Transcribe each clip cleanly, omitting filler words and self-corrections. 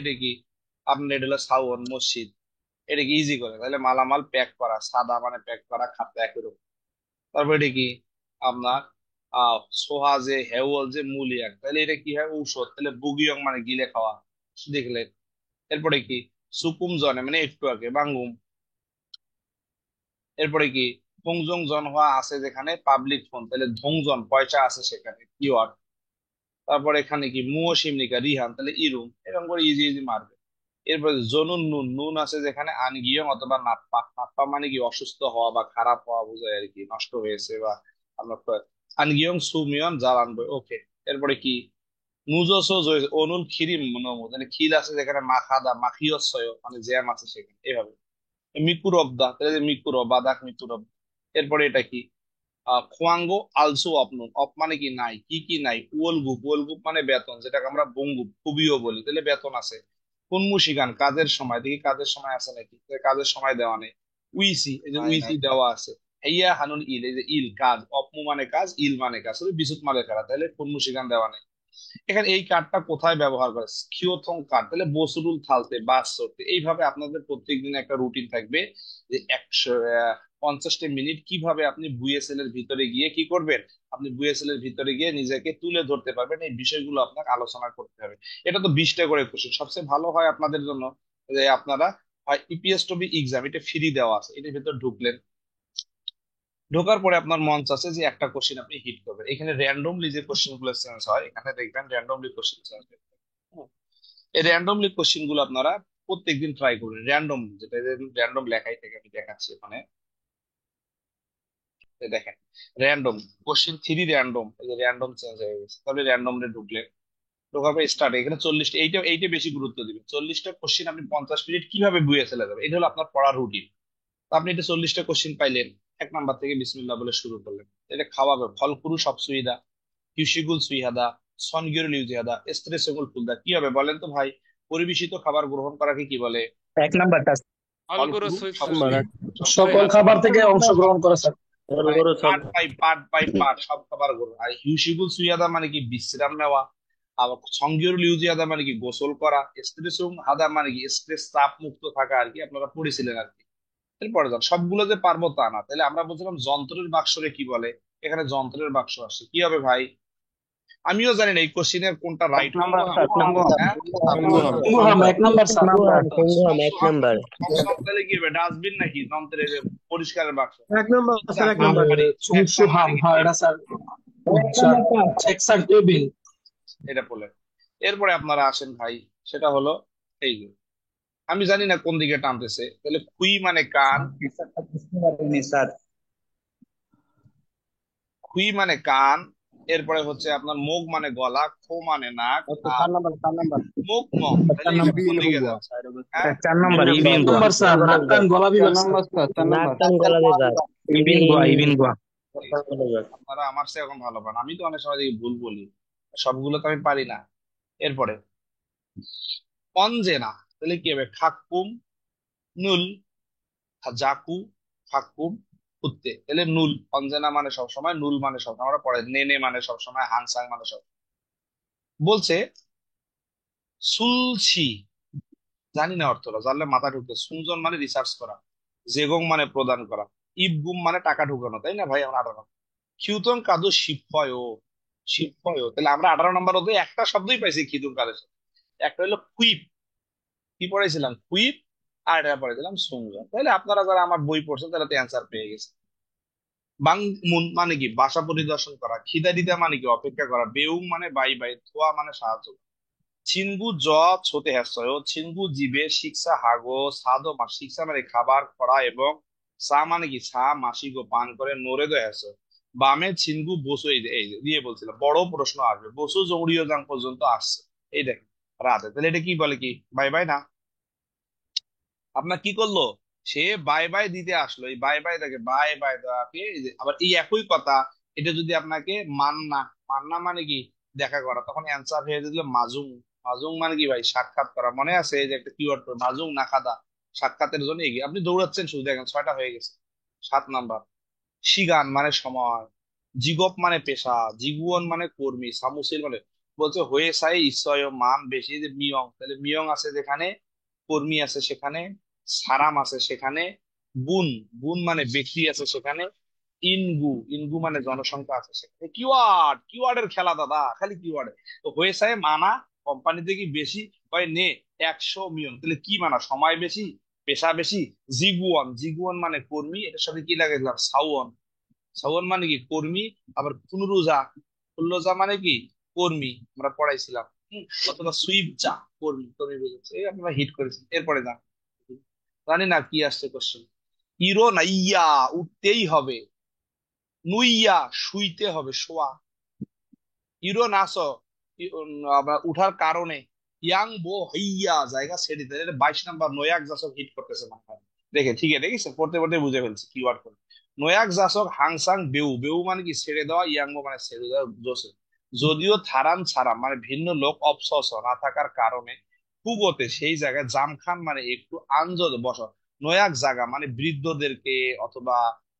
এটা কি আপনার, এটা হলো সাউন মসজিদ। এটা কি ইজি করে, তাহলে মালামাল প্যাক করা, সাদা মানে প্যাক করা, খাতা একই রকম। তারপর এটা কি আপনার সোহা যে হেওয়াল যে মূলিয়াক, তাহলে এটা কি হয় ঔষধ, তাহলে বুগিয়ং মানে গিলে খাওয়া, দেখলেন। এরপরে কি সুকুম জনে মানে একটু আগে বাঙ্গুম। এরপরে কি ফংজং জন হওয়া আছে যেখানে পাবলিক ফোন, তাহলে ধংজন পয়সা আছে সেখানে কিওয়ার্ড। তারপর এখানে কি মুও সিমনিকা রিহান, তাহলে ইরুম, এরকম করে ইজি ইজি মারবে। এরপরে জনুন নুন নুন আছে যেখানে আনগিয়ং অথবা নাপ্পা, নাপ্পা মানে কি অসুস্থ হওয়া বা খারাপ হওয়া বোঝায় আর কি, নষ্ট হয়েছে বা আমরা আনগিয়ং সুমিয়ন জালান বই, ওকে। এরপরে কি নুজোসো অনুল খিরিম নমু, মানে খিল আছে যেখানে মাখাদা মাখিয়সয় মানে জ্যাম আছে সেখানে, এভাবে। মিকুরবদা, তাহলে যে মিকুরবাদাক মিকুরব। এরপরে এটা কি খোয়াঙ্গো আলসো অপনুন, অপ মানে কি নাই, কি কি নাই, উলগুপ, উলগুপ মানে বেতন, যেটাকে আমরা বঙ্গুপ খুবিও বলি, তাহলে বেতন আছে। কুনমুশিগান কাজের সময়, দেখি কাজের সময় আছে নাকি, তাহলে কাজের সময় দেওয়া নেই। উইসি, এই যে নাই উইসি নাই। দেওয়া আছে। হেইয়া হানুন ইল, এই যে ইল কাজ, অপমু মানে কাজ, ইল মানে কাজ, শুধু বিশুত মানে খেলা, তাহলে কুনমুশিগান দেওয়া নেই। এখানে এই কার্ডটা কোথায় ব্যবহার করে, কিওথং কার্ড, তাহলে বসরুল থালতে বাস চড়তে, এইভাবে আপনাদের প্রত্যেকদিন একটা রুটিন থাকবে যে 150 মিনিট কিভাবে আপনি বুয়েসএল এর ভিতরে গিয়ে কি করবেন, আপনি বুয়েসএল এর ভিতরে গিয়ে নিজেকে তুলে ধরতে পারবেন, এই বিষয়গুলো আপনাকে আলোচনা করতে হবে। এটা তো 20টা করে কোশ্চেন, সবচেয়ে ভালো হয় আপনাদের জন্য যে আপনারা হয় ইপিএস টবি এক্সাম, এটা ফ্রি দেওয়া আছে, এটার ভিতর ঢুকলেন, ঢোকার পরে আপনার মন চাচ্ছে যে একটা কোশ্চেন আপনি হিট করবেন, এখানে র্যান্ডমলি যে কোশ্চেন গুলো চেঞ্জ হয়, এখানে দেখবেন র্যান্ডমলি কোশ্চেন চেঞ্জ হয়। এই র্যান্ডমলি কোশ্চেন গুলো আপনারা প্রত্যেকদিন ট্রাই করবেন, র্যান্ডম যেটা র্যান্ডম লেখাই থেকে আমি দেখাচ্ছি ওখানে। এই দেখেন র্যান্ডম কোশ্চেন থ্রি র্যান্ডম, এই যে র্যান্ডম চেঞ্জ হয়ে গেছে, তাহলে র্যান্ডমলি ঢুকলেন, ঢোকার পরে স্টার্ট, এখানে 40টা, এইটা এইটা বেশি গুরুত্ব দিবেন, 40টা কোশ্চেন আপনি 50 মিনিট কিভাবে বুঝে ফেলে যাবে, এটা হলো আপনার পড়ার রুটিন। আপনি এটা 40টা কোশ্চেন পাইলেন, 1 নাম্বার থেকে বিসমিল্লাহ বলে শুরু করলেন, এটা খাওয়াবে ফলকুরু সব সুবিধা, কিউশিগুল সুইহাদা, সনগিরুল ইউজিহাদা, এস্ত্রেসেগুল ফুলদা, কি হবে বলেন তো ভাই, পরিবেশিত খাবার গ্রহণ করাকে কি বলে, এক নাম্বারটা ফলকুরু সব নাম্বার সুবিধা, এক। সকল খাবার থেকে অংশগ্রহণ করে স্যার। পার্ট সব খাবার গ্রহণ, আর হিউসিগুল সুইহাদা মানে কি বিশ্রাম নেওয়া, আবার সঙ্গীয়রুল ইউজিহাদা মানে কি গোসল করা, এস্ত্রেসুম হাদা মানে কি স্ট্রেস চাপ মুক্ত থাকা আর কি, আপনারা পড়েছিলেন আর কি। এরপরে যান, সবগুলো যে পারবো তা না, তাহলে আমরা বলছিলাম যন্ত্রের বাক্সরে কি বলে, এখানে যন্ত্রের বাক্স আসছে, কি হবে ভাই, আমিও জানি না এই কোশ্চিনের কোনটা রাইট হবে। হ্যাঁ মুহাম এক নাম্বার স্যার। এক নাম্বার। অপশন তাহলে কি হবে, ডাস্টবিন নাকি যন্ত্রের যে পরিষ্কারের বাক্স, এক নাম্বার স্যার, এক এক নাম্বার। নাম্বারই, এক সুহাম, নাম্বারই হ্যাঁ কি, এটা sir. Sir check sir table. এটা বলে। এরপরে আপনারা আসেন ভাই, সেটা হলো এই যে আমি জানি না কোন দিকে টানতেছে, তাহলে খুই মানে কান, স্যার খুই মানে কান, এরপরে হচ্ছে আপনার মুখ মানে গলা, খো মানে নাক, আর 4 নাম্বার মুখ নখ, তাহলে 4 এটা নাম্বার কোন দিকে যাচ্ছে, হ্যাঁ 4 নাম্বার এক ইবিন গোয়া নাম্বার স্যার, নাক কান গলা বিভাগ স্যার। নাক কান গলা বিভাগ। ইবিন গোয়া আপনারা আমার চেয়ে এখন ভালো পান, আমি তো অনেক সময় দেখি ভুল বলি, সবগুলো তো আমি পারি না। এরপরে অঞ্জেনা, তাহলে কি হবে, খাক্কুম নুল, জাকু খাক্কুম কুত্তে, তাহলে নুল, অঞ্জেনা মানে সবসময়, নুল মানে সবসময় আমরা পড়ে, নেনে মানে সবসময়, হাংসাং মানে সব। বলছে সুলছি, জানি না অর্থটা, জানলে মাথা ঢুকবে, সুনজন মানে রিসার্চ করা, জেগং মানে প্রদান করা, ইবগুম মানে টাকা ঢুকানো, তাই না ভাই, আমরা 18 খিউতন কাদু শিফয়, শিফয়, তাহলে আমরা 18 নম্বর অধ্যায়ে একটা শব্দই পাইছি খিতুন কাদের সাথে। একটা হলো কুইপ, কি পড়াইছিলাম কুইপ, আর এটা পড়াইছিলাম সুনজন, তাহলে আপনারা যারা আমার বই পড়ছেন তারা তো অ্যান্সার পেয়ে গেছে। বাং মুন মানে কি বাসা পরিদর্শন করা, খিদারিদা মানে কি অপেক্ষা করা, বেউং মানে বাই বাই, থোয়া মানে সাহায্য, ছিনগু জ ছোতে হ্যাসয়, ছিনগু জিবে, শিক্ষা হাগো, সাদো মা, শিক্ষা মানে খাবার করা, এবং সা মানে কি ছা মাসি গো পান করে, নোরে দো হ্যাসয়, বামে ছিনগু বসু, এই যে দিয়ে বলছিলাম বড় প্রশ্ন আসবে, বসু জৌড়িও জাং পর্যন্ত আসছে, এই দেখেন রাতে, তাহলে এটা কি বলে, কি বাই বাই না, আপনার কি করলো, সে বাই বাই দিতে আসলো, এই বাই বাই দেখে বাই বাই দেওয়াকে আবার এই একই কথা, এটা যদি আপনাকে মান্না, মান্না মানে কি দেখা করা, তখন অ্যান্সার হয়ে যেত মাজুং, মাজুং মানে কি ভাই সাক্ষাৎ করা, মনে আছে এই যে একটা কিওয়ার্ড মাজুং নাকাদা, সাক্ষাতের জন্য এগিয়ে, আপনি দৌড়াচ্ছেন শুধু দেখেন 6টা হয়ে গেছে। 7 নাম্বার শিগান মানে সময়, জিগপ মানে পেশা, জিগুয়ন মানে কর্মী, সামুসিল মানে বলছে হয়ে সাই ইসয় মান বেশি, যে মিয়ং, তাহলে মিয়ং আছে যেখানে, কর্মী আছে সেখানে, সারাম আছে সেখানে, বুন, বুন মানে ব্যক্তি আছে সেখানে, ইনগু, ইনগু মানে জনসংখ্যা আছে সেখানে। কিওয়ার্ড, কিওয়ার্ডের খেলা দাদা, খালি কিওয়ার্ড। তো হয়ে সাই মানা কোম্পানিতে কি বেশি, হয় নে 100 মিয়ং, তাহলে কি মানা, সময় বেশি, পেশা বেশি। জিগুয়ান, জিগুয়ান মানে কর্মী, এটার সাথে কি লাগাইলাম, সাউন, সাওয়ান মানে কি কর্মী। আবার কুনুরুজা, কুল্লোজা মানে কি কর্মী, আমরা পড়াইছিলাম। অথবা সুইপজা, কর্মী, কর্মী বুঝেছে, এই আপনারা হিট করেছেন। এরপরে যান, জানি না কি আসছে কোশ্চেন। ইরো না ইয়া, উঠতেই হবে। নুইয়া, শুইতে হবে, শোয়া। ইরো নাস, আপনার উঠার কারণে। ইয়াং বো হইয়া, জায়গা ছেড়ে দিতে, এটা 22 নাম্বার নয়াক জাসক হিট করতেছে মাথায়। দেখে ঠিক আছে, দেখেছে, পড়তে পড়তে বুঝে ফেলছি কিওয়ার্ড করে। নয়াক জাসক হাংসাং বেউ, বেউ মানে কি ছেড়ে দেওয়া, ইয়াংবো মানে ছেড়ে দেওয়া জোসে। যদিও থারাম ছাড়া মানে ভিন্ন লোক অপসস না থাকার কারণে, কুগোতে সেই জায়গায়, জামখান মানে একটু আঞ্জদ বস, নয়াক জায়গা মানে বৃদ্ধদেরকে অথবা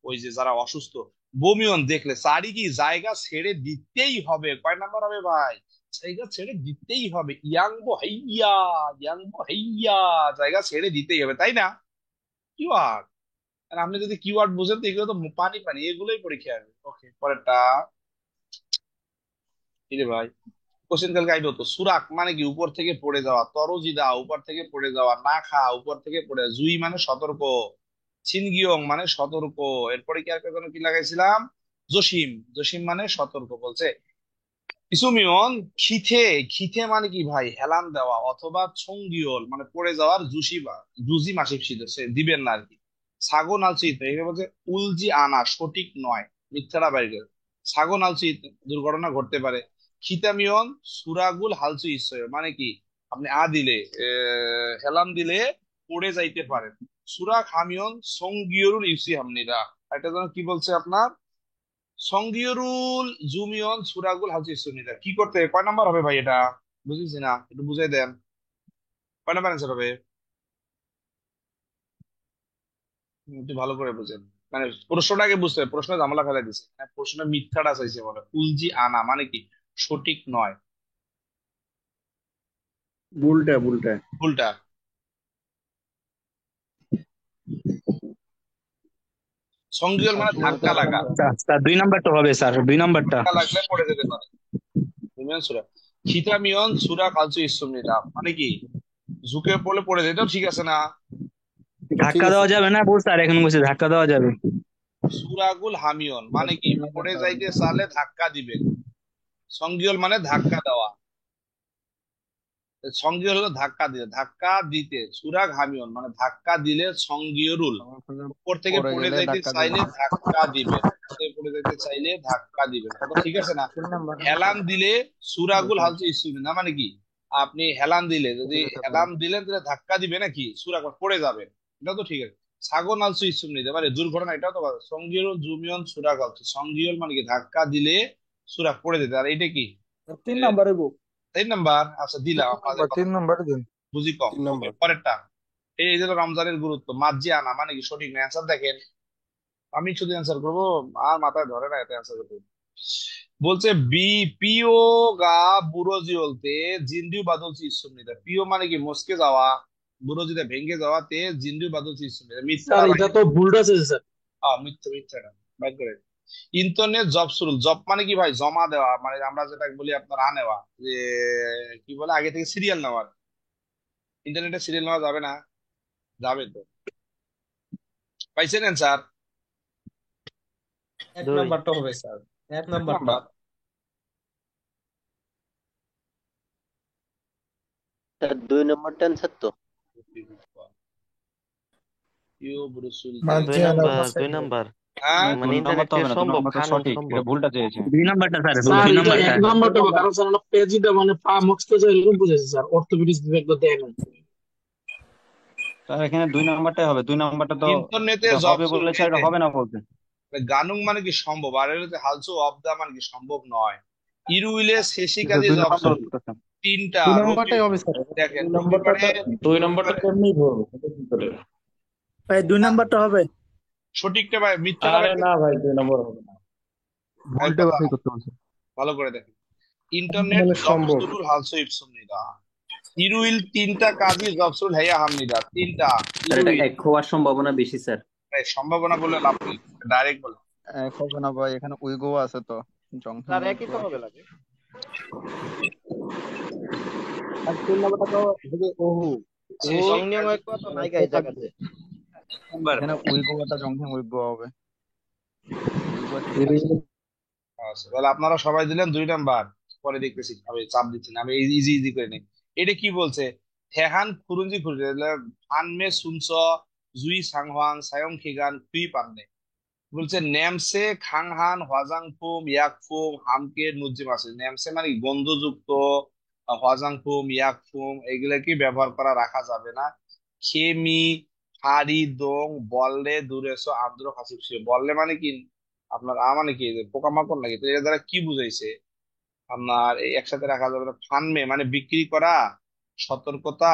ওই যে যারা অসুস্থ, বমিয়ন দেখলে সারি কি জায়গা ছেড়ে দিতেই হবে। কয় নাম্বার হবে ভাই, জায়গা ছেড়ে দিতেই হবে। ইয়াংবো হাইয়া, ইয়াংবো হাইয়া, জায়গা ছেড়ে দিতেই হবে, তাই না? কিওয়ার্ড। আর আপনি যদি কিওয়ার্ড বুঝেন তো এগুলো তো পানি পানি, এগুলোই পরীক্ষা আসবে। ওকে, পরেরটা কি রে ভাই, কোশ্চেন কালকে আইলো তো। সুরাক মানে কি উপর থেকে পড়ে যাওয়া, তরজিদা উপর থেকে পড়ে যাওয়া, না খা উপর থেকে পড়ে যাওয়া, জুই মানে সতর্ক, ছিনগিয়ং মানে সতর্ক। এরপরে কি আর কোনো কি লাগাইছিলাম, জসিম, জসিম মানে সতর্ক বলছে। ইসুমিয়ন খিথে, খিথে মানে কি ভাই, হেলান দেওয়া, অথবা ছঙ্গিয়ল মানে পড়ে যাওয়ার জুসি বা জুজি মাসিক সে দিবেন না আর কি। সাগন আলচিত, এখানে বলছে উলজি আনা, সঠিক নয়, মিথ্যাটা বাইরে। সাগন আলচিত, দুর্ঘটনা ঘটতে পারে। খিতামিয়ন সুরাগুল হালচু ইসয় মানে কি, আপনি দিলে, হেলান দিলে পড়ে যাইতে পারেন। সুরা খামিয়ন সঙ্গিয়রুল ইউসি হামনিরা, এটা যেন কি বলছে আপনার, সঙ্গীয়রুল জুমিয়ন সুরাগুল হালচি সুনিদা, কি করতে, কয় নাম্বার হবে ভাই এটা, বুঝেছি না, একটু বুঝাই দেন, কয় নাম্বার অ্যান্সার হবে? একটু ভালো করে বুঝেন, মানে প্রশ্নটাকে বুঝতে হবে, প্রশ্ন ঝামেলা ফেলাই দিছে, মানে প্রশ্ন মিথ্যাটা চাইছে, বলে উলজি আনা মানে কি, সঠিক নয়, বুলটা বুলটা ভুলটা। সঙ্গীয়ল মানে ধাক্কা লাগা, স্যার 2 নাম্বারটা হবে স্যার, 2 নাম্বারটা। ধাক্কা লাগলে পড়ে যেতে পারে। জুমিয়ন সুরা, খিতামিয়ন সুরা কালচু ইসুমনিদা মানে কি, ঝুঁকে পড়লে পড়ে যায়, এটাও ঠিক আছে না? ধাক্কা দেওয়া যাবে না বল স্যার, এখন বলছে ধাক্কা দেওয়া যাবে। সুরাগুল হামিয়ন মানে কি, পড়ে যাইতে চালে ধাক্কা দিবেন। সঙ্গীয়ল মানে ধাক্কা দেওয়া, সঙ্গীয় হলো ধাক্কা দিতে, ধাক্কা দিতে। সুরাগ হামিয়ন মানে ধাক্কা দিলে সঙ্গীয় রুল, উপর থেকে পড়ে যাইতে চাইলে ধাক্কা দিবেন, উপর থেকে পড়ে যাইতে চাইলে ধাক্কা দিবেন, কথা ঠিক আছে না? হেলান দিলে সুরাগুল হালচে ইসুমি না মানে কি, আপনি হেলান দিলে, যদি হেলান দিলেন তাহলে ধাক্কা দিবে নাকি, সুরাগ পড়ে যাবে, এটা তো ঠিক আছে। সাগন আলসু ইসুম নিতে পারে দুর্ঘটনা, এটাও তো কথা। সঙ্গীয় জুমিয়ন সুরাগ আলসু, সঙ্গীয় মানে কি ধাক্কা দিলে সুরাগ পড়ে যেতে, আর এটা কি 3 নম্বরে গো। 3 নাম্বার। আচ্ছা দিলাম, আপনাদের কথা 3 নম্বরে দিন। বুঝি কম। ওকে, পরেরটা। এই যে রমজানের গুরুত্ব, মার্জি আনা মানে কি, সঠিক না, অ্যান্সার দেখেন। আমি শুধু অ্যান্সার করবো, আর মাথায় ধরে না, এত অ্যান্সার করতে বলছে। বি পিও গা বুড়োজি বলতে জিন্দিউ বাদলছি ইসুমনিদা, পিও মানে কি মস্কে যাওয়া, বুড়োজিটা ভেঙে যাওয়াতে জিন্দিউ বাদলছি ইসুমনিদা, স্যার মিথ্যাটা এটা বাইরে। তো ভুলটা আছে স্যার। মিথ্যা, মিথ্যাটা বাইর করে। ইন্টারনেট জব শুরু, জব মানে কি ভাই, জমা দেওয়া, মানে আমরা যেটা বলি আপনার আনেওয়া, যে কি বলে আগে থেকে সিরিয়াল নেওয়া। ইন্টারনেটে সিরিয়াল নেওয়া যাবে না? যাবে তো। পাইছেন অ্যান্সার? এক 2 নাম্বারটা হবে স্যার, 1 নাম্বারটা। নাম্বার। স্যার 2 নম্বরটা অ্যান্সার তো। ইউ ব্রুসুল দুই নাম্বার, 2 নাম্বার। হ্যাঁ, মানে ইন্টারনেটের সম্ভব, খানন সম্ভব। 2 নাম্বারটা স্যার, স্যার দুই এটা নাম্বারটা 1 নাম্বারটা হবে, কারণ স্যার আমরা পেজিটা মানে পা মস্কে যায় এরকম বুঝেছি স্যার, অর্থোপেডিক্স বিভাগ দেয় না। স্যার এখানে 2 নাম্বারটাই হবে, 2 নাম্বারটা তো ইন্টারনেটে এটা জব হবে শুরু, বলেছে, এই এটা যে হবে না বলছে। গানুং মানে কি সম্ভব, আর এর হালসু অফ দা মানে কি সম্ভব নয়। ইরুইলে শেষি এটা কাজে দুই জব নাম্বার শুরু, উত্তরটা। তিনটা 2 নম্বরটাই হবে স্যার। দেখেন 2 নম্বরটা, রবিবারে, 2 নম্বরটা রবিবারে কেমনি হবে এটা কি করে? ভাই 2 নাম্বারটা হবে। সঠিকটা ভাই, মিথ্যাটা আরে ভাই, না ভাই 2 নম্বর হবে না। ভাই ভুলটা কথা বাছাই করতে বলছে। ভালো করে দেখেন। ইন্টারনেট মানে সম্ভব। জবসুলুল হালসো ইপসুম নিদা। ইরুইল তিনটা কাজই জবসুল হেয়া হাম নিদা, তিনটা। স্যার এটা ইরুইল এক হওয়ার সম্ভাবনা বেশি স্যার। সম্ভাবনা বলে লাভ নেই, ডাইরেক্ট বলে। এক হবে না ভাই, এখানে উইগো আছে তো, জংশন স্যার একই উইগো। তো হবে লাগে। আর 3 নম্বরটা তো হবে ওহু। শেষ। ওহু জংনিয়ং এক তো নাইকা এই জায়গাতে। নাম্বার এখানে উইগো এটা জংশন উইগো হবে। উইগো ঠিক আছে। আচ্ছা, তাহলে আপনারা সবাই দিলেন 2 নাম্বার। পরে দেখতেছি, আমি চাপ দিচ্ছি না, আমি ইজি ইজি করে নিই। এটা কি বলছে? থেহান খুরুঞ্জি খুঁজে ফান মে শুনছ জুই সাংহাং সায়ং খিগান কুই পান্নে। বলছে নেমসে খাংহান হওয়াজাংফুম ইয়াকফুম হামকে নুজিম আছে। নেমসে মানে কি? গন্ধযুক্ত, হওয়াজাংফুম ইয়াকফুম এগুলা কি ব্যবহার করা রাখা যাবে না। খেমি হাড়ি দং বললে দূরেছো আর্দ্র খাসিপসি। বললে মানে কি আপনার মানে কি যে পোকামাকড় নাকি? তো এর দ্বারা কি বুঝাইছে? আপনার এই একসাথে রাখা যাবে না। ফানমে মানে বিক্রি করা, সতর্কতা,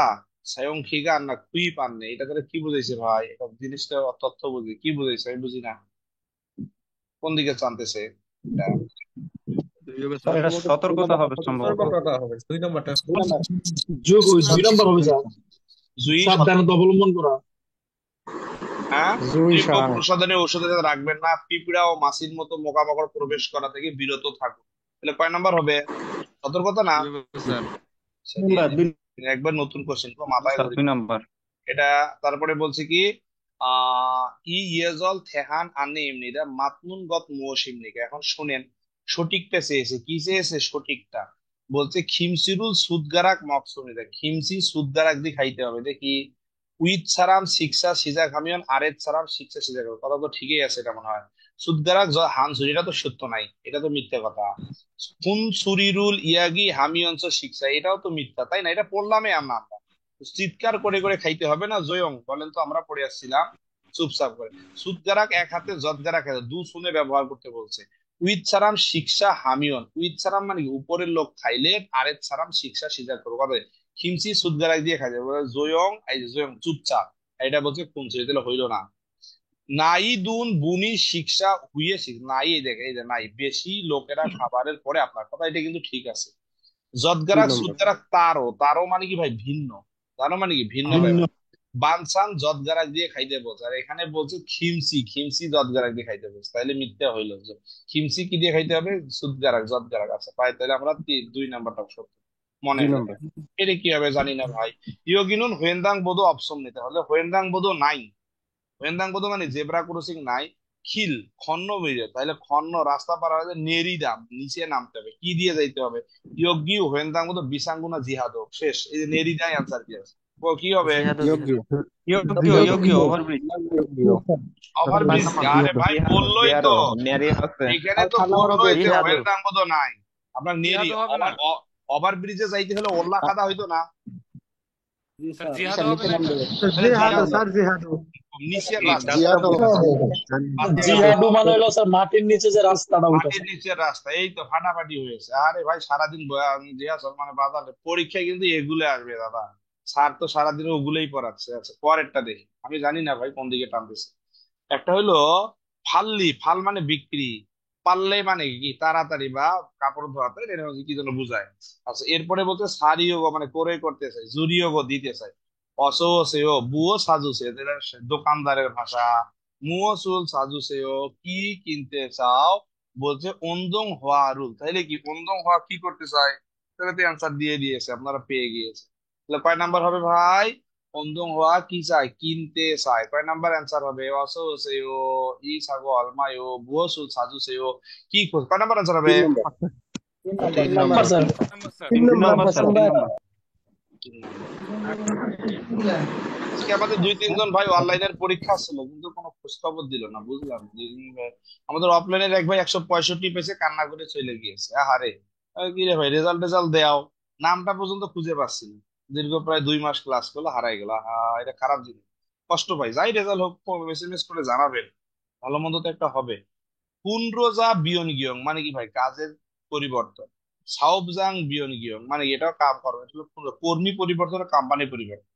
সায়ং খিগান না কুই পাননে, এটা দ্বারা কি বুঝাইছে ভাই? এটা জিনিসটা তথ্য বুঝি কি বুঝাইছে আমি বুঝি না। কোন দিকে টানতেছে এটা? স্যার এটা সতর্কতা হবে সম্ভবত। সতর্কতা হবে 2 নম্বরটা। যোগ 2 নম্বর হবে স্যার, জুই সাবধানতা অবলম্বন করা। হ্যাঁ, জুই তীব্র সার। প্রসাধনী ঔষধে যাতে রাখবেন না, পিঁপড়া ও মাছির মতো পোকামাকড় প্রবেশ করা থেকে বিরত থাকুন। তাহলে কয় নাম্বার হবে? সতর্কতা না? স্যার আচ্ছা, দিয়ে দিন। একবার নতুন কোশ্চেন মাথায় স্যার ধরে 2 নাম্বার। এটা। তারপরে বলছে কি ই ইয়েজল থেহান আনে এমনিরা মাতনুন গত মুওসিমনিকা। এখন শুনেন, সঠিকটা চেয়েছে, কি চেয়েছে সঠিকটা? বলছে খিমসিরুল সুদগারাক মকসুমিদা, খিমসি সুদগারাক দিয়ে খাইতে হবে। দেখি উইথ সারাম শিক্ষা সিজা খামিয়ন আরেত সারাম শিক্ষা সিজা খামিয়ন, কথা তো ঠিকই আছে এটা মনে হয়। সুদগারাক হান সুরি, এটা তো সত্য নাই, এটা তো মিথ্যা কথা। কুন সুরিরুল ইয়াগি হামিয়ঞ্চ শিক্ষা, এটাও তো মিথ্যা, তাই না? এটা পড়লামই আমরা। চিৎকার করে করে খাইতে হবে না জয়ং, বলেন তো, আমরা পড়ে আসছিলাম চুপচাপ করে। সুদগারাক এক হাতে, জদগারাক হাতে, দু শুনে ব্যবহার করতে বলছে। উইথ সারাম শিক্ষা হামিয়ন, উইথ সারাম মানে কি? উপরের লোক খাইলে, আরেক সারাম শিক্ষা সিজা করবো কথা। খিমসি সুদগারাক দিয়ে খাইতে বলে জয়ং, এই যে জয়ং চুপচাপ, এটা বলছে খুনছে, তাহলে হইল না। নাই দুন বুনি শিক্ষা হুইয়ে শিখ, নাই এই দেখে, এই যে নাই বেশি লোকেরা খাবারের পরে, আপনার কথা এটা কিন্তু ঠিক আছে। 2 জদগারাক নম্বর। সুদগারাক তারও, তারও মানে কি ভাই? ভিন্ন। তারও মানে কি? ভিন্ন ভিন্ন। ব্যাপার। বানসান জদগারাক দিয়ে খাইতে বলছে, আর এখানে বলছে খিমসি, খিমসি জদগারাক দিয়ে খাইতে বলছে, তাহলে মিথ্যা হইলো যে খিমসি কি দিয়ে খাইতে হবে? সুদগারাক জদগারাক আছে পাই, তাহলে আমরা 2 নাম্বারটা সত্য মনে 2 হয়। নম্বর। এটা কি হবে জানি না ভাই। ইয়োগিনুন হোয়েন্দাং বোধ অপশন নিতে হলে, হোয়েন্দাং বোধ নাই। হোয়েন্দাং বোধ মানে জেব্রা ক্রসিং নাই। খিল খন্ন মিলে, তাহলে খন্ন রাস্তা পার হয়ে নেরি দাম নিচে নামতে হবে, কি দিয়ে যাইতে হবে? ইয়োগি হোয়েন্দাং বোধ বিসাঙ্গুনা জিহাদ শেষ, এই যে নেরি দাই আনসার কি আছে? ও কি হবে? জিহাদ যোগ্য। যোগ্য যোগ্য ওভারব্রিজ। ওভারব্রিজ। আরে ভাই বললোই তো, এখানে তো বললোই যে জিহাদ হোয়েন্দাং বোধ নাই। আপনার নেরি জিহাদও হবে না। ওভারব্রিজে যাইতে হলে ওল্লা খাদা হইতো না? স্যার জিহাদও হবে না। তাহলে নিচের রাস্তা, জিহাডু মানে হলো স্যার মাটির নিচে যে রাস্তাটা, ওটা মাটির নিচের রাস্তা। এই তো ফাটাফাটি হয়েছে। আরে ভাই সারাদিন মানে বাজারে পরীক্ষায় কিন্তু এগুলো আসবে দাদা। স্যার তো সারাদিন ওগুলোই পড়াচ্ছে। আচ্ছা পরেরটা দেখি, আমি জানি না ভাই কোন দিকে টানতেছে। একটা হলো ফাল্লি, ফাল মানে বিক্রি, পাল্লে মানে কি? তাড়াতাড়ি বা কাপড় ধোয়াতে, এটা হচ্ছে কি যেন বুঝায়। আচ্ছা এরপরে বলছে সারিয়োগ মানে করে করতে চাই, জুরিয়োগ দিতে চাই। অসো সেও বুয়ো সাজুছে, এটা দোকানদারের ভাষা। মুও চুল সাজুছেও কি কিনতে চাও? বলছে অন্দং হওয়া রুল, তাইলে কি অন্দং হওয়া কি করতে চায়? তাহলে তো অ্যান্সার দিয়ে দিয়েছে, আপনারা পেয়ে গিয়েছে। তাহলে কয় নাম্বার হবে ভাই? অন্দং হওয়া কি চায়? কিনতে চায়। কয় নাম্বার অ্যান্সার হবে? অসো সেও ই ছাগল মায়ো বুয়ো চুল সাজুছেও কি কয় নাম্বার অ্যান্সার হবে? 3 number number. Sir. 3 number sir 3 number. আজকে আমাদের 2-3 জন ভাই অনলাইনের পরীক্ষা ছিল, কিন্তু কোনো খোঁজ খবর দিল না, বুঝলাম যে আমাদের অফলাইনের এক ভাই 165 পেয়েছে, কান্না করে চলে গিয়েছে। আহারে, কি রে ভাই, রেজাল্ট রেজাল্ট দেও, নামটা পর্যন্ত খুঁজে পাচ্ছি না। দীর্ঘ প্রায় 2 মাস ক্লাস করলো, হারাই গেল। এটা খারাপ জিনিস, কষ্ট পাই। যাই রেজাল্ট হোক এসএমএস করে জানাবেন, ভালো মন্দ তো একটা হবে। পুনরোজা বিয়ন গিয়ং মানে কি ভাই? কাজের পরিবর্তন। সাউবজাং বিয়ন গিয়ং মানে কি? এটাও কাম করবে, এটা হলো কর্মী পরিবর্তন, কোম্পানি পরিবর্তন।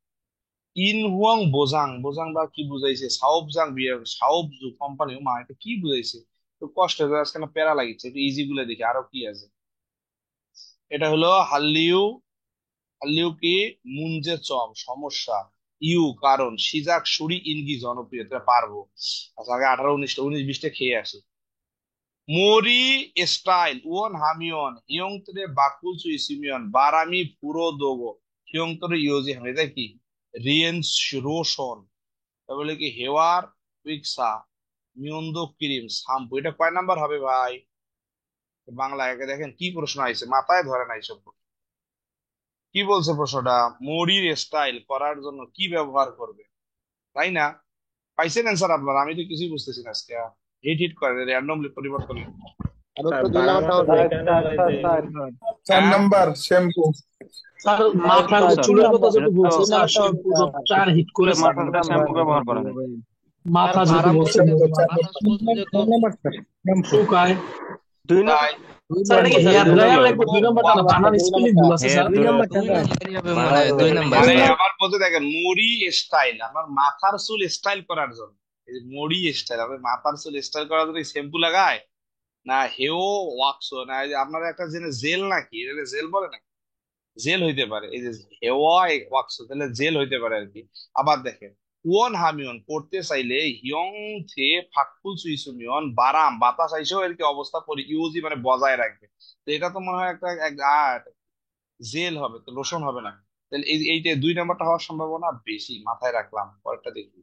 ইন হুয়াং বোজাং, বোজাং বা কি বুঝাইছে? সাউবজাং বিয়ং সাউবজু কোম্পানি, মা এটা কি বুঝাইছে? তো কষ্ট হয়ে যায়, আজকে না প্যারা লাগিচ্ছে, একটু ইজি গুলো দেখি আরো কি আছে। এটা হলো হাল্লিউ। হাল্লিউ কি? মুঞ্জে চম সমস্যা, ইউ কারণ, সিজাক সুরি ইনগি জনপ্রিয়, এটা পারবো। আচ্ছা আগে 18, 19টা 19, 20টা খেয়ে আসি। মোরি স্টাইল উন হামিয়ন হিয়ংতরে বাকুল সুইসিমিয়ন বারামি পুরো দোগো হিয়ংতরে ইয়োজি হামি, এটা কি? রিয়েন্স রোশন, তাহলে কি হেওয়ার উইক্সা মিয়ন্দো ক্রিম শ্যাম্পু, এটা কয় নাম্বার হবে ভাই? বাংলা একে দেখেন কি প্রশ্ন আইছে, মাথায় ধরে নাই সব। কি বলছে প্রশ্নটা? মরির স্টাইল করার জন্য কি ব্যবহার করবে, তাই না? পাইছেন অ্যান্সার আপনারা? আমি তো কিছুই বুঝতেছি না আজকে। হিট হিট করে র্যান্ডমলি পরিবর্তন। আর উত্তর 2 নাম্বারটা হবে। চার হ্যাঁ, নাম্বার শ্যাম্পু। স্যার স্যার মাথার স্যার যে চুলের কথা স্যার যেটা বলছে তিন না, নাম্বারটা হবে। শ্যাম্পু চার হিট করে স্যার। মাথার সাথে শ্যাম্পু ব্যবহার করা হয়। মাথা যেটা বারাম বলছে, বলতে শ্যাম্পু চার মাথা চুল যেহেতু শ্যাম্পু। শুকায়। 2 নম্বর তাই স্যার এটা কি হেয়ার 2 ড্রায়ার নম্বর লাগবে? 2 নাম্বারটা না, বানান স্পেলিং ভুল আছে হেয়ার স্যার। ড্রায়ার। 2 নাম্বারই হবে মনে হয়, 2 নাম্বার মানে স্যার। আমার বলতে দেখেন মরি স্টাইল, আমার মাথার চুল স্টাইল করার জন্য, এই যে মরি স্টাইল, আমার মাথার চুল স্টাইল করার জন্য শ্যাম্পু লাগায় না, হেও ওয়াক্স না, এই যে আপনার একটা জেল নাকি, এটা জেল বলে না, জেল হইতে পারে, এই যে হেওয়া ওয়াক্স তাহলে জেল হইতে পারে আর কি। আবার দেখেন ওয়ান হামিয়ন পড়তে চাইলে হিয়ং থে ফাকফুল সুইসুমিয়ন বারাম বাতাস আইসেও আর কি অবস্থা পরি ইউজি মানে বজায় রাখবে। তো এটা তো মনে হয় জেল হবে, তো লোশন হবে না। তাহলে এইটা 2 নাম্বারটা হওয়ার সম্ভাবনা বেশি, মাথায় রাখলাম। পরেরটা দেখি।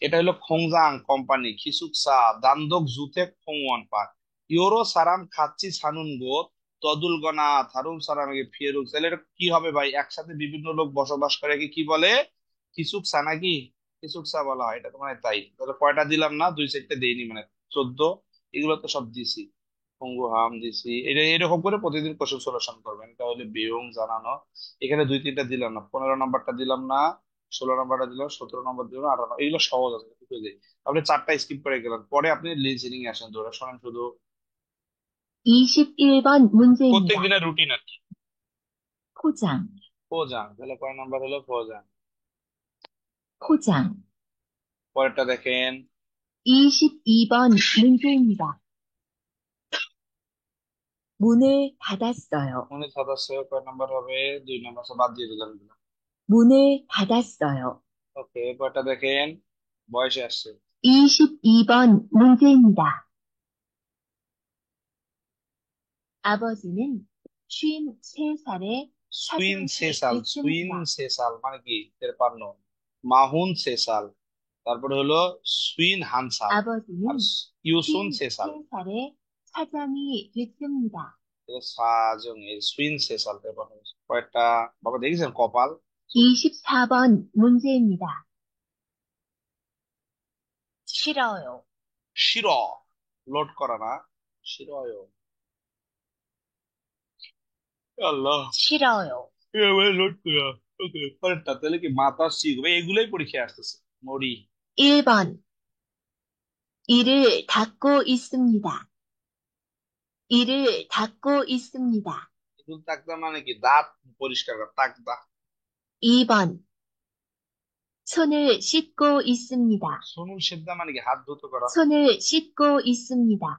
এটা হলো খোংজাং কোম্পানি খিসুকসা দান্দক জুতে খোংওয়ান পাক ইওরো সারাম খাচ্ছি ছানুন গো তদুল গনা থারুম সারাম ফিয়েরুক, তাহলে এটা কি হবে ভাই? একসাথে বিভিন্ন লোক বসবাস করে কি কি বলে? খিসুকসা নাকি? খিসুকসা বলা হয় এটা তো, মানে তাই। তাহলে কয়টা দিলাম না, 2 4টে দেইনি, মানে 14। এগুলো তো সব দিছি, পঙ্গু হাম দিছি। এটা এরকম করে প্রতিদিন কোশ্চেন সলিউশন করবেন, তাহলে বেয়ং জানানো। এখানে 2 3টা দিলাম না, 15 নাম্বারটা দিলাম না, 16 নাম্বারটা দিলাম, 17 নাম্বার দিলাম, 18, এগুলো সহজ আছে একটু দিই। আপনি 4টা স্কিপ করে গেলেন, পরে আপনি লিসেনিং আসেন, ধরে শোনেন শুধু। 21번 প্রত্যেক 문제입니다. দিনের রুটিন আর কি। 포장, ফোজাং, তাহলে কয় নাম্বার হলো? ফোজাং। 포장. পরেরটা দেখেন। 22번 문제입니다. 문을 닫았어요. মনে সদস্য কয় নাম্বার হবে? 2 নাম্বার, বাদ দিয়ে দিলাম এগুলো। 문을 닫았어요. ওকে, পরেরটা দেখেন, বয়সে আসছে। 22번 문제입니다. 아버지는 53살에 সুইন 사장이 সেসাল, সুইন 됐습니다. সেসাল মানে কি? এর পান্ন মাহুন সেসাল, তারপরে হলো সুইন হানসাল, 아버지는 আর ইউসুন সেসাল। 53살에 사장이 됐습니다. সাজং এর সুইন সেসাল এর পান্ন। কয়েকটা বাবা দেখেছেন কপাল? 24번 문제입니다. 싫어요. শির, লোড করা না, শিরয়। আল্লাহ, 싫어요. লোড করা। ওকে, পরেরটা তাহলে কি? মাতা শিখ, এগুলোই পরীক্ষায় আসতেছে। মরি 1번 이를 닫고 있습니다. 이를 닫고 있습니다. এগুলো তাকদা মানে কি? দাঁত পরিষ্কার করা, তাকদা। 2번 손을 씻고 있습니다. সুনুন সেদ্ধা মানে কি? হাত ধুতো করা। 손을 씻고 있습니다.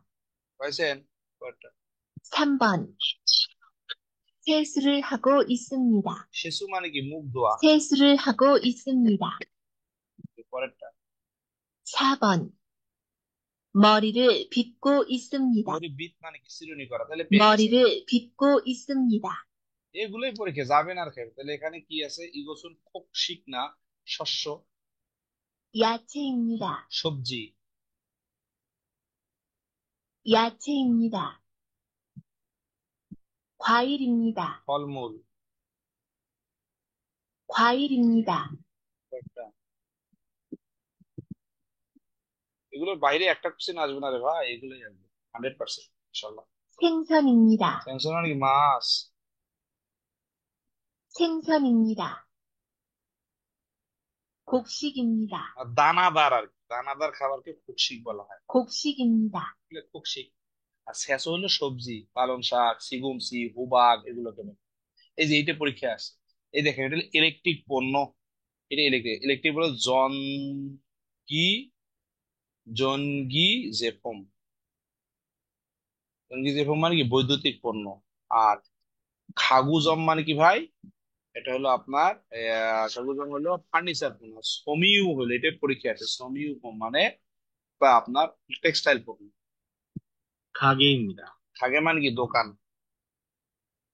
পাইছেন? পরেরটা। 3번 세수를 하고 있습니다. শিশু মানে কি? মুখ ধোয়া। 세수를 하고 있습니다. পরেরটা। 4번 머리를 빗고 있습니다. মরি বিট মানে কি? চিরুনি করা, তাহলে পেয়ে গেছে। 머리를 빗고 있습니다. এগুলোই পরীক্ষা যাবেন আর খেয়ে। তাহলে এখানে কি আছে? ইগোসুন খুব শিক না, শস্য, 야채입니다. সবজি, 야채입니다. 과일입니다. ফলমূল। 과일입니다. একটা। এগুলোর বাইরে একটা কোশ্চেন আসবে না রে ভাই, এগুলোই আসবে 100% ইনশাল্লাহ। 생선입니다. টেনশন মানে কি? মাছ। 생선입니다. 곡식입니다. আর দানাদার আর কি, দানাদার খাবারকে খুকশিক বলা হয়। 곡식입니다. এগুলো খুকশিক। আর শেষ হলো সবজি, পালং শাক, সিগুমসি, হুবাগ, এগুলোকে বলে। এই যে এইটা পরীক্ষায় আসছে। এই দেখেন, এটা ইলেকট্রিক পণ্য, এটা ইলেকট্রিক, ইলেকট্রিক বলে কি? জনগি জেফম। জনগি জেফম মানে কি? বৈদ্যুতিক পণ্য। আর খাগুজম মানে কি ভাই? এটা হলো আপনার খাগুজম হলো ফার্নিচার পণ্য। সমিউ হলো, এটা পরীক্ষা আছে, সমিউ মানে বা আপনার টেক্সটাইল পণ্য। 가게입니다. খাগে মানে কি দোকান।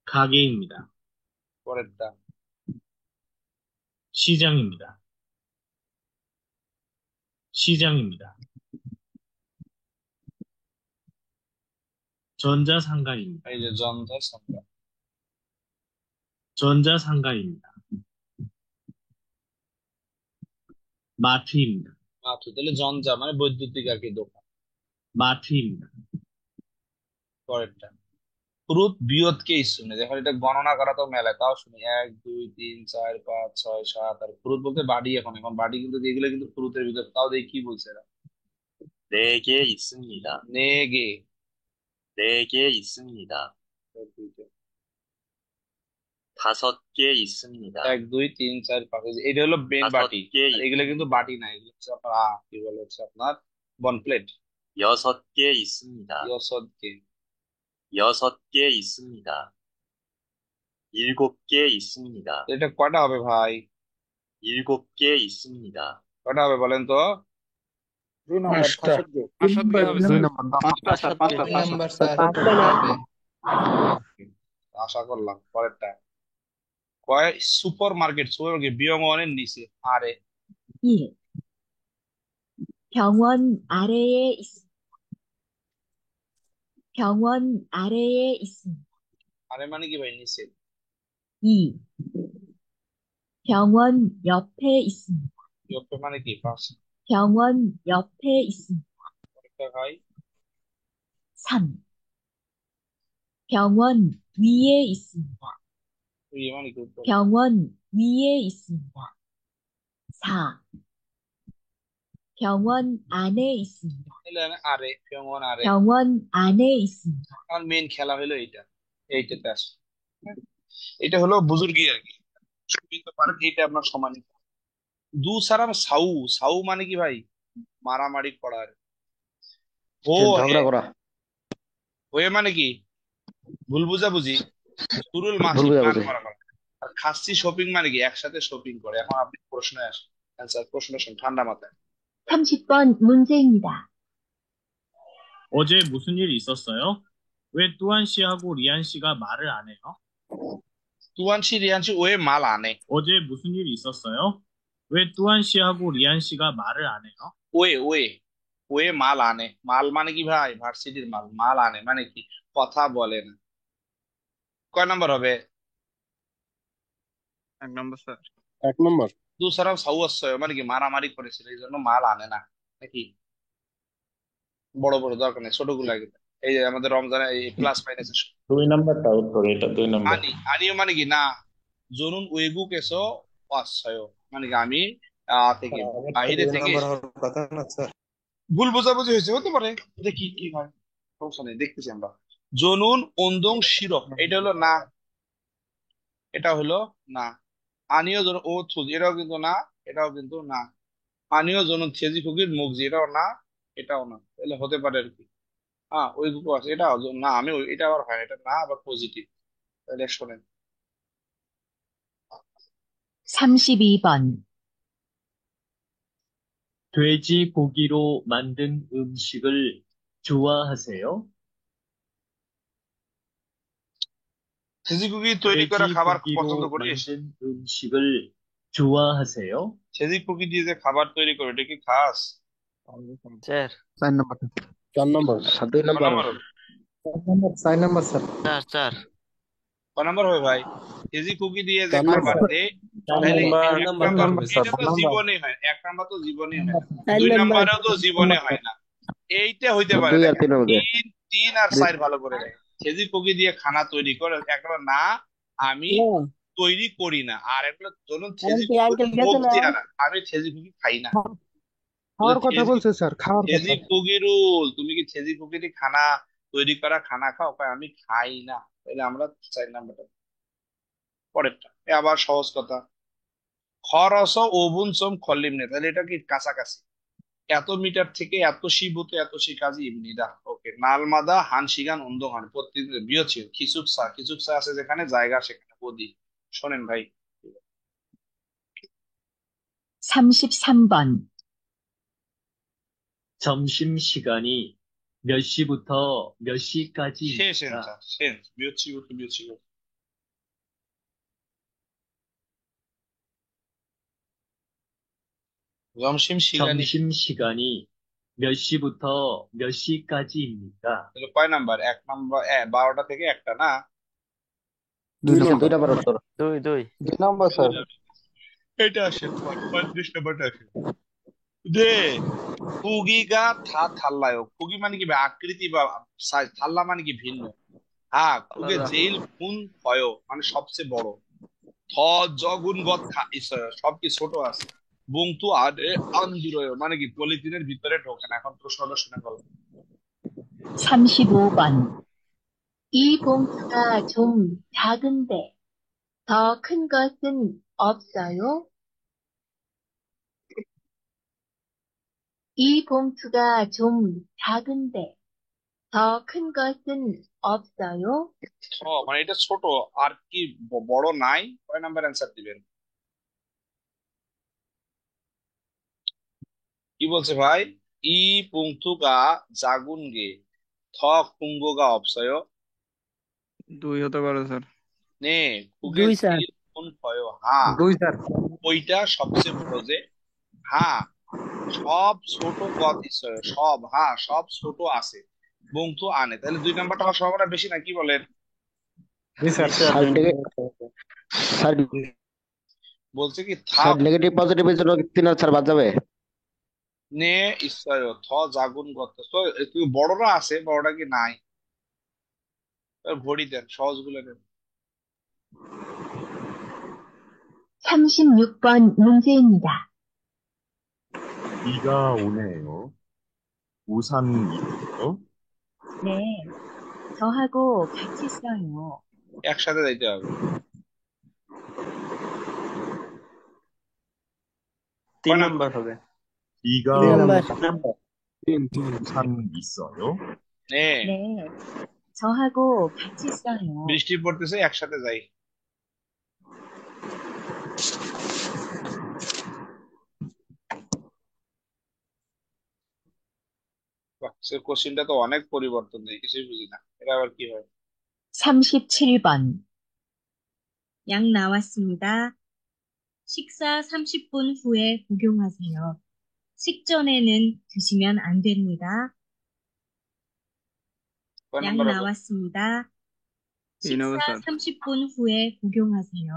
가게입니다. পরেরটা 시장입니다. 시장입니다. 전자상가입니다. এই যে যন্ত্র সংখ্যা। 전자상가입니다. 마트입니다. মাত্র তাহলে যন্ত্র মানে বৈদ্যুতিক আর কি দোকান। 마트입니다. পরেরটা ক্রুত বিয়তকে শুনে, দেখো এটা গণনা করা তো মেলায়, তাও শুনি 1 2 3 4 5 6 7। আর ক্রুত বলতে বাড়ি, এখন এখন বাড়ি কিন্তু এগুলো কিন্তু ক্রুতের ভিতরে, তাও দেখি কি বলছে এরা। 4개 있습니다. নেগে 4개 있습니다. 5개 있습니다. 1 2 3 4 5, এটা হলো বেন বাটি। 5개, আর এগুলো কিন্তু বাটি না, এগুলো হচ্ছে আপনার কি বলে হচ্ছে আপনার বন প্লেট। 6개 있습니다. ইয়সদকে 6개 있습니다. 7개 있습니다. এটা কয়টা হবে ভাই? 7개 있습니다. কয়টা হবে বলেন তো? 2 নম্বর পাঁচটা। 5개। আসলে হবে স্যার। 2 নাম্বার স্যার পাঁচটা না। হবে। আশা করলাম। পরেরটা কয় সুপার মার্কেট, সুপার মার্কেট বিয়মনের নিচে আরে 1. 병원 아래에 있습니다. 병원 아래에 있습니다. আরে মানে কি ভাই নিচে? 2. 병원 옆에 있습니다. ইয়পে মানে কি পাশে? 병원 옆에 있습니다. পরেরটা ভাই 3. 병원 위에 있습니다. ইয়ে মানে কি উপরে? 병원 위에 있습니다. 4. 병원 안에 있습니다. এলে আরে বিয়মন আরে। 병원 안에 있습니다. আমার মেইন খেলা হলো এইটা, এইটাতে আসে। এটা হলো বুজুর্গি আর কি, সুবিত পারেন এইটা আপনার সমান। দু সারাম সাউ, সাউ মানে কি ভাই? মারামারি করার। ও ঝগড়া করা। হয়ে মানে কি? ভুল বুঝাবুঝি, সুরুল মাসি ভুল প্ল্যান বুঝাবুঝি। করা করা। আর খাসি শপিং মানে কি? একসাথে শপিং করে। এখন আপনি প্রশ্নে আসেন, অ্যান্সার প্রশ্ন শুন ঠান্ডা মাথায়। 30번 문제입니다. 어제 무슨 일 있었어요? 왜 뚜한 씨하고 리안 씨가 말을 안 해요? তুয়ানসি রিয়ানসি ওয়ে মাল আনে। 어제 무슨 일 있었어요? 왜 뚜한 씨하고 리안 씨가 말을 안 해요? ওয়ে ওয়ে ওয়ে মাল আনে। মাল মানে কি ভাই? ভার্সিটির মাল। মাল আনে মানে কি? কথা বলে না। কয় নাম্বার হবে? 1 নম্বর স্যার। 1 নম্বর। দুসারাম সাউয়াসয় মানে কি? মারামারি করেছিল, এই জন্য মাল আনে না নাকি? বড় বড় দরকার নেই, ছোটগুলো আগে। এই যে আমাদের রমজানে এই প্লাস মাইনাস 2 নাম্বারটা উত্তর, এটা 2 নাম্বার। আনি, আনিও মানে কি না। জনুন ওয়েগু কেসো অসয় মানে কি আমি থেকে বাইরে থেকে। কথা না স্যার। ভুল বোঝাবুঝি হয়েছে, হতে পারে। দেখি কি হয়, সমস্যা নেই, দেখতেছি আমরা। জনুন ওন্দং শিরো, এটা হলো না, এটা হলো না। আনিও জনুন ও থুজি, এটাও কিন্তু না, এটাও কিন্তু না। আনিও জনুন থেজি ফুকির মুগজি, এটাও না, এটাও না। তাহলে হতে পারে আর কি। হ্যাঁ ওই গুলো আছে, এটা না। আমি এটা আবার হয় না, এটা না আবার পজিটিভ। তাহলে শোনেন 32번. 돼지고기로 만든 음식을 좋아하세요? থেজি কুকি তৈরি করা খাবার পছন্দ 돼지고기로 করিস? 만든 음식을 좋아하세요? থেজি কুকি দিয়ে যে খাবার তৈরি করে, এটা কি খাস? স্যার 4 নম্বরটা। 4 নম্বর। 2 কয় নম্বর। নাম্বার হবে? 4 নম্বর স্যার। স্যার কয় নাম্বার হবে ভাই? থেজি কুকি দিয়ে যে 4 খাবার নম্বর। দেয়, 4 তাহলে নাম্বার। এক নাম্বার নাম্বার, স্যার, এটা তো 4 নাম্বার। জীবনে হয় না। 1 নাম্বার তো জীবনে হয় না, 2 নাম্বারেও তো জীবনে হয় না। এইটা হইতে পারে। 2 আর দেখেন 3 হবে। 3 আর 4 ভালো করে দেখেন। থেজি কুকি দিয়ে খানা তৈরি করে, একটা না আমি তৈরি করি না, আর একটা ধরুন থেজি কুকি ভোগ দিয়া না, আমি থেজি কুকি খাই না। খাওয়ার কথা থেজি বলছে স্যার, খাওয়ার থেজি কথা। কুকি রুল, তুমি কি থেজি কুকি দিয়ে খানা তৈরি করা খানা খাও? কয় আমি খাই না। তাহলে আমরা 4 নাম্বারটা। পরেরটা আবার সহজ কথা, খরচ ওভুন সোম খলিম নে, তাহলে এটা কি কাছাকাছি? এত মিটার থেকে এত 시부터 এত 시까지입니다. ওকে, নালমাদা 한시간 운동하는 প্রতিদিন বিয়ছি 기숙사 আছে যেখানে জায়গা সেখানে 어디 শোনেন ভাই 33번, 점심시간이 몇 시부터 몇 শেষ 시까지입니까? এনসার শেষ বিয়치부터 বিয়치고 점심시간이 점심시간이 몇 시부터 몇 시까지입니까? তাহলে কয় নাম্বার এক নাম্বার 12টা থেকে একটা না দুই নাম্বার উত্তর দুই দুই 2 নম্বর স্যার এটা আসে 35 নাম্বারটা আসে 네, 고기가 다 달라요. 고기 মানে কি ভাই? আকৃতি বা সাইজ, 달라 মানে কি ভিন্ন। হ্যাঁ, 그게 제일 큰 커요. মানে সবচেয়ে বড়। 더 적은 것 있어요. সব কি ছোট আছে। 봉투 안에 안 들어요. মানে কি পলিথিনের ভিতরে ঢোকে না। এখন প্রশ্নটা শুনে বলো। 35번. 이 봉투가 좀 작은데 더 큰 것은 없어요? 이 봉투가 좀 작은데 더 큰 것은 없어요? মানে এটা ছোট আর কি বড় নাই? কয় নাম্বার অ্যান্সার দিবেন? কি বলছে ভাই? 이 봉투가 작은 게더 큰 거가 없어요? দুই হতে পারে স্যার 네, 그게 দুই স্যার 제일 큰 거요. হ্যাঁ, 2 স্যার ওইটা সবচেয়ে বড় যে হ্যাঁ সব ছোট পদ 있어요. সব হ্যাঁ সব ছোট আছে বংতু আনে। তাহলে 2 নাম্বারটা হওয়ার সম্ভাবনা বেশি না কি বলেন? জি স্যার স্যার স্যার বলছে কি স্যার থাপ নেগেটিভ পজিটিভের জন্য 3 আর 4 বাদ যাবে নে 있어요. 더 작은 것 তো একটু বড়রা আছে, বড়টা কি নাই? ঘড়ি দেন, সহজগুলো দেন। 36번 문제입니다. 비가 오네요. 우산 있어요? 네, 저하고 같이 써요. একসাথে যাইতে হবে। তিন নাম্বার হবে 비가 তিন নাম্বার 우산 있어요? 네, 네, 저하고 같이 써요. বৃষ্টি পড়তেছে একসাথে যাই। বাহ, সে কোশ্চিনটা তো অনেক পরিবর্তন দেয়, কিছুই বুঝি না এটা আবার কি হয়। 37번, 양 나왔습니다. 식사 30분 후에 복용하세요. 식전에는 드시면 안 됩니다. কয় 양 নাম্বার হবে? 나왔습니다. তিন হবে 식사 স্যার 30분 후에 복용하세요.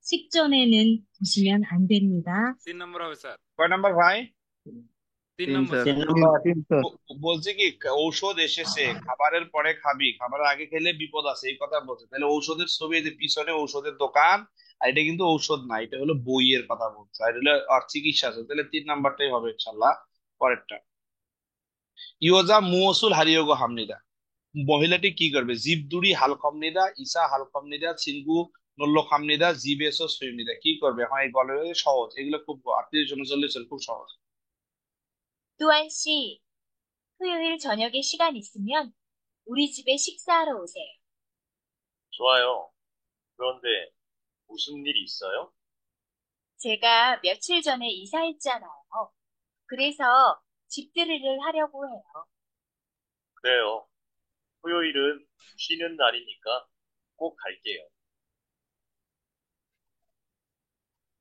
식전에는 드시면 안 됩니다. 3 নম্বর হবে স্যার, কয় নাম্বার ভাই? 3 তিন নম্বর স্যার স্যার। বলছে কি ঔষধ এসেছে, খাবারের পরে খাবি, খাবারের আগে খেলে বিপদ আছে, এই কথা বলছে। তাহলে ঔষধের ছবি, এই যে পিছনে ঔষধের দোকান, আর এটা কিন্তু ঔষধ না, এটা হলো বইয়ের কথা বলছে, আর এটা হলো আর চিকিৎসা আছে। তাহলে 3 নাম্বারটাই হবে ইনশাল্লাহ। পরেরটা, ইয়োজা মুওসুল হারিয়োগো হামনিদা, মহিলাটি কি করবে? জিবদুরি হালকমনিদা, ইসা হালকমনিদা, ছিনগু নল্লো খামনিদা, জিবেসো সুইমনিদা, কি করবে? এখন এই গল্পে সহজ, এগুলো খুব 38 39 খুব সহজ। 또한 씨, 토요일 저녁에 시간 있으면 우리 집에 식사하러 오세요. 좋아요. 그런데 무슨 일 있어요? 제가 며칠 전에 이사했잖아요. 그래서 집들이를 하려고 해요. 그래요. 토요일은 쉬는 날이니까 꼭 갈게요.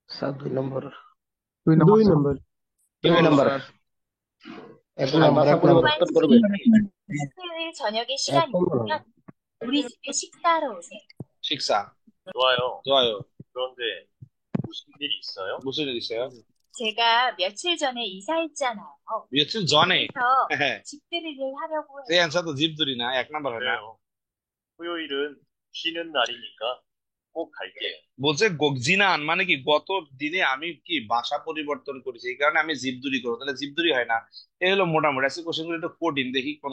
স্যার 2 নম্বর 2 নম্বর কি বলবো? এক নাম্বার পরিবর্তন করবে 토요일 저녁에 시간 있으면 우리 집에 식사하러 오세요. 식사 좋아요. 좋아요. 그런데 무슨 일이 있어요? 무슨 일 있어요? 제가 며칠 전에 이사했잖아요. 며칠 전에 그래서 집들이를 하려고 해요. 제 안사도 집들이 나, 1 নাম্বার হয় না। 그래요. 토요일은 쉬는 날이니까 꼭 갈게요. বলছে গজিনান মানে কি গত দিনে আমি কি ভাষা পরিবর্তন করেছি, এই কারণে আমি জিবদুরি করবো। তাহলে জিবদুরি হয় না। এই হলো মোটামুটি। আজকে কোশ্চেনগুলো একটু কঠিন, দেখি কোন